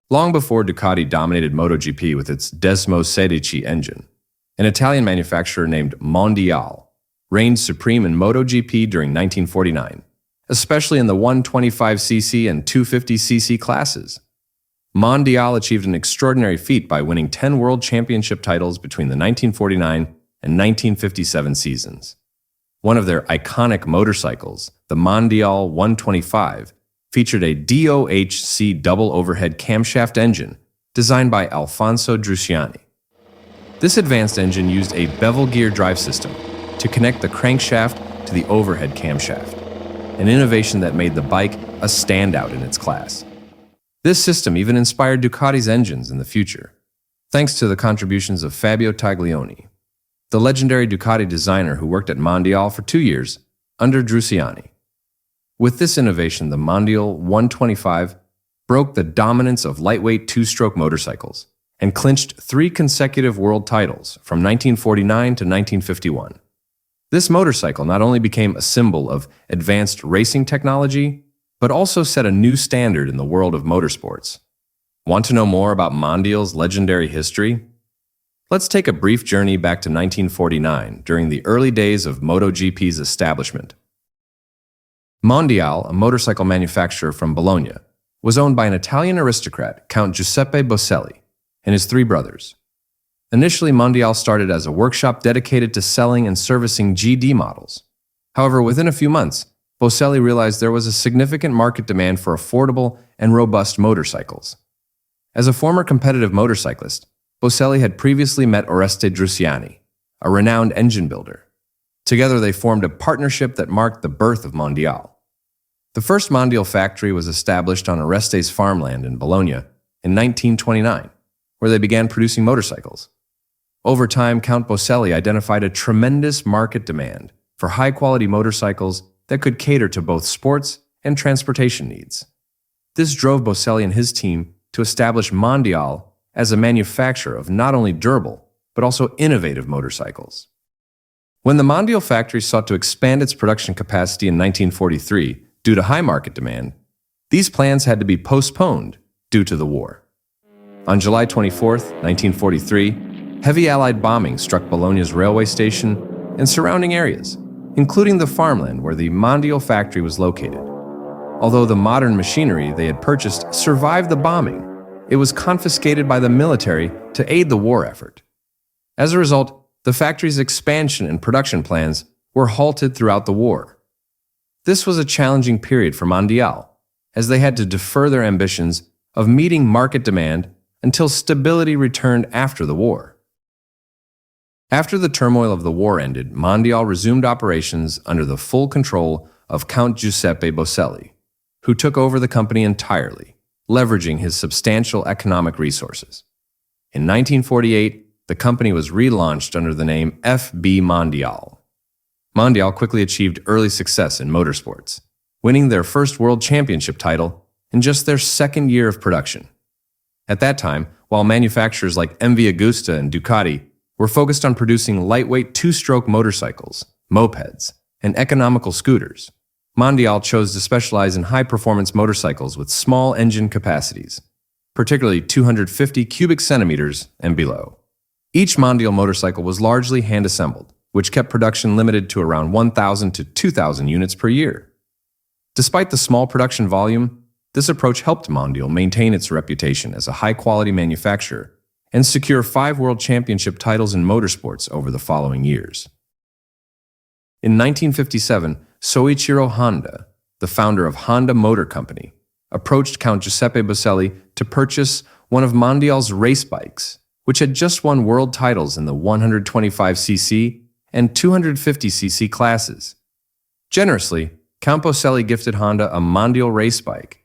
Long before Ducati dominated MotoGP with its DOHC engine, an Italian manufacturer named Mondial reigned supreme in MotoGP during 1949, especially in the 125cc and 250cc classes. Mondial achieved an extraordinary feat by winning 10 world championship titles between the 1949 and 1957 seasons. One of their iconic motorcycles, the Mondial 125, featured a DOHC double overhead camshaft engine designed by Alfonso Drusiani. This advanced engine used a bevel gear drive system to connect the crankshaft to the overhead camshaft, an innovation that made the bike a standout in its class. This system even inspired Ducati's engines in the future, thanks to the contributions of Fabio Taglioni, the legendary Ducati designer who worked at Mondial for 2 years under Drusiani. With this innovation, the Mondial 125 broke the dominance of lightweight two-stroke motorcycles and clinched 3 consecutive world titles from 1949 to 1951. This motorcycle not only became a symbol of advanced racing technology, but also set a new standard in the world of motorsports. Want to know more about Mondial's legendary history? Let's take a brief journey back to 1949, during the early days of MotoGP's establishment. Mondial, a motorcycle manufacturer from Bologna, was owned by an Italian aristocrat, Count Giuseppe Boselli, and his 3 brothers. Initially, Mondial started as a workshop dedicated to selling and servicing GD models. However, within a few months, Boselli realized there was a significant market demand for affordable and robust motorcycles. As a former competitive motorcyclist, Boselli had previously met Oreste Drusiani, a renowned engine builder. Together, they formed a partnership that marked the birth of Mondial. The first Mondial factory was established on Oreste's farmland in Bologna in 1929, where they began producing motorcycles. Over time, Count Boselli identified a tremendous market demand for high-quality motorcycles that could cater to both sports and transportation needs. This drove Boselli and his team to establish Mondial as a manufacturer of not only durable, but also innovative motorcycles. When the Mondial factory sought to expand its production capacity in 1943 due to high market demand, these plans had to be postponed due to the war. On July 24, 1943, heavy Allied bombing struck Bologna's railway station and surrounding areas, including the farmland where the Mondial factory was located. Although the modern machinery they had purchased survived the bombing, it was confiscated by the military to aid the war effort. As a result, the factory's expansion and production plans were halted throughout the war. This was a challenging period for Mondial, as they had to defer their ambitions of meeting market demand until stability returned after the war. After the turmoil of the war ended, Mondial resumed operations under the full control of Count Giuseppe Boselli, who took over the company entirely, leveraging his substantial economic resources. In 1948, the company was relaunched under the name FB Mondial. Mondial quickly achieved early success in motorsports, winning their first world championship title in just their 2nd year of production. At that time, while manufacturers like MV Agusta and Ducati were focused on producing lightweight two-stroke motorcycles, mopeds, and economical scooters, Mondial chose to specialize in high-performance motorcycles with small engine capacities, particularly 250 cubic centimeters and below. Each Mondial motorcycle was largely hand-assembled, which kept production limited to around 1,000 to 2,000 units per year. Despite the small production volume, this approach helped Mondial maintain its reputation as a high-quality manufacturer and secure 5 world championship titles in motorsports over the following years. In 1957, Soichiro Honda, the founder of Honda Motor Company, approached Count Giuseppe Boselli to purchase one of Mondial's race bikes, which had just won world titles in the 125cc and 250cc classes. Generously, Count Boselli gifted Honda a Mondial race bike.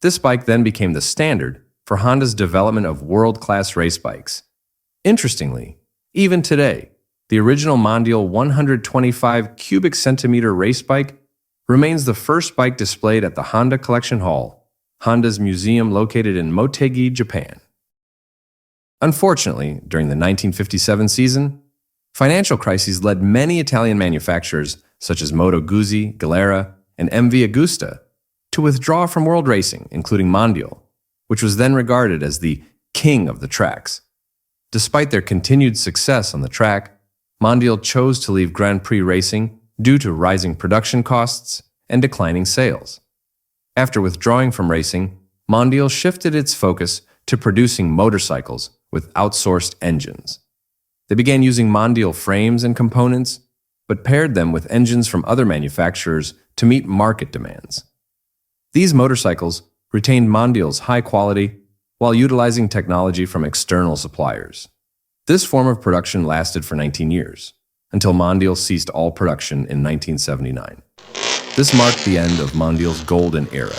This bike then became the standard for Honda's development of world-class race bikes. Interestingly, even today, the original Mondial 125 cubic centimeter race bike remains the first bike displayed at the Honda Collection Hall, Honda's museum located in Motegi, Japan. Unfortunately, during the 1957 season, financial crises led many Italian manufacturers, such as Moto Guzzi, Galera, and MV Agusta, to to withdraw from world racing, including Mondial, which was then regarded as the king of the tracks. Despite their continued success on the track, Mondial chose to leave Grand Prix racing due to rising production costs and declining sales. After withdrawing from racing, Mondial shifted its focus to producing motorcycles with outsourced engines. They began using Mondial frames and components, but paired them with engines from other manufacturers to meet market demands. These motorcycles retained Mondial's high quality while utilizing technology from external suppliers. This form of production lasted for 19 years, until Mondial ceased all production in 1979. This marked the end of Mondial's golden era.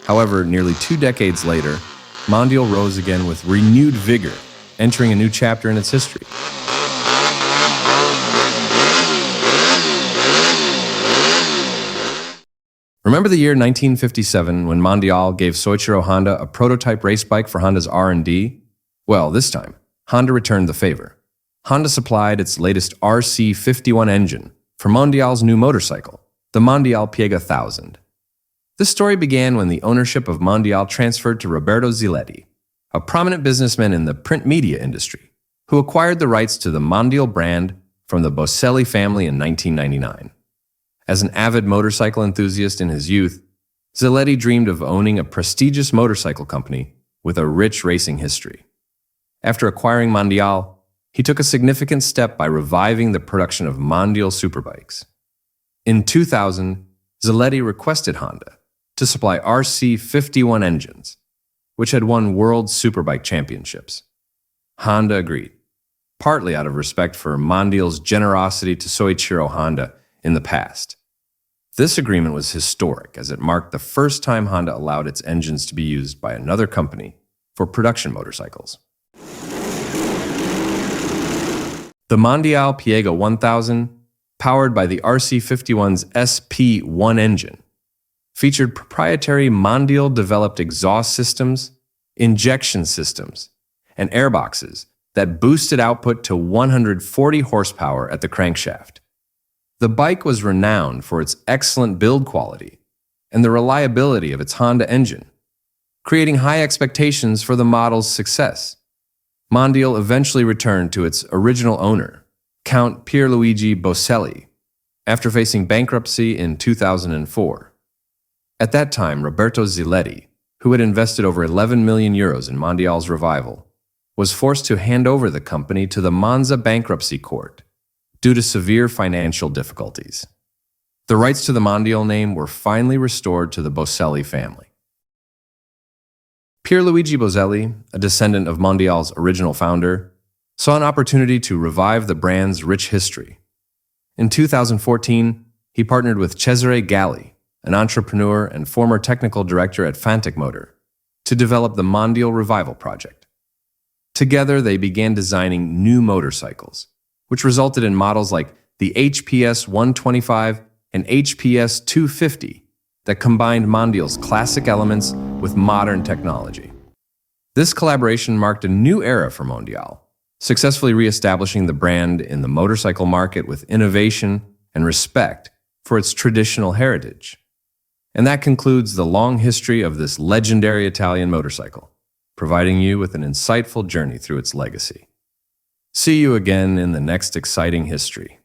However, nearly 2 decades later, Mondial rose again with renewed vigor, entering a new chapter in its history. Remember the year 1957 when Mondial gave Soichiro Honda a prototype race bike for Honda's R&D? Well, this time, Honda returned the favor. Honda supplied its latest RC51 engine for Mondial's new motorcycle, the Mondial Piega 1000. This story began when the ownership of Mondial transferred to Roberto Ziletti, a prominent businessman in the print media industry, who acquired the rights to the Mondial brand from the Boselli family in 1999. As an avid motorcycle enthusiast in his youth, Ziletti dreamed of owning a prestigious motorcycle company with a rich racing history. After acquiring Mondial, he took a significant step by reviving the production of Mondial superbikes. In 2000, Ziletti requested Honda to supply RC51 engines, which had won World Superbike Championships. Honda agreed, partly out of respect for Mondial's generosity to Soichiro Honda in the past. This agreement was historic as it marked the first time Honda allowed its engines to be used by another company for production motorcycles. The Mondial Piega 1000, powered by the RC51's SP1 engine, featured proprietary Mondial-developed exhaust systems, injection systems, and airboxes that boosted output to 140 horsepower at the crankshaft. The bike was renowned for its excellent build quality and the reliability of its Honda engine, creating high expectations for the model's success. Mondial eventually returned to its original owner, Count Pierluigi Boselli, after facing bankruptcy in 2004. At that time, Roberto Ziletti, who had invested over 11 million euros in Mondial's revival, was forced to hand over the company to the Monza bankruptcy court due to severe financial difficulties. The rights to the Mondial name were finally restored to the Boselli family. Pierluigi Boselli, a descendant of Mondial's original founder, saw an opportunity to revive the brand's rich history. In 2014, he partnered with Cesare Galli, an entrepreneur and former technical director at Fantic Motor, to develop the Mondial Revival project. Together, they began designing new motorcycles, which resulted in models like the HPS 125 and HPS 250 that combined Mondial's classic elements with modern technology. This collaboration marked a new era for Mondial, successfully re-establishing the brand in the motorcycle market with innovation and respect for its traditional heritage. And that concludes the long history of this legendary Italian motorcycle, providing you with an insightful journey through its legacy. See you again in the next exciting history.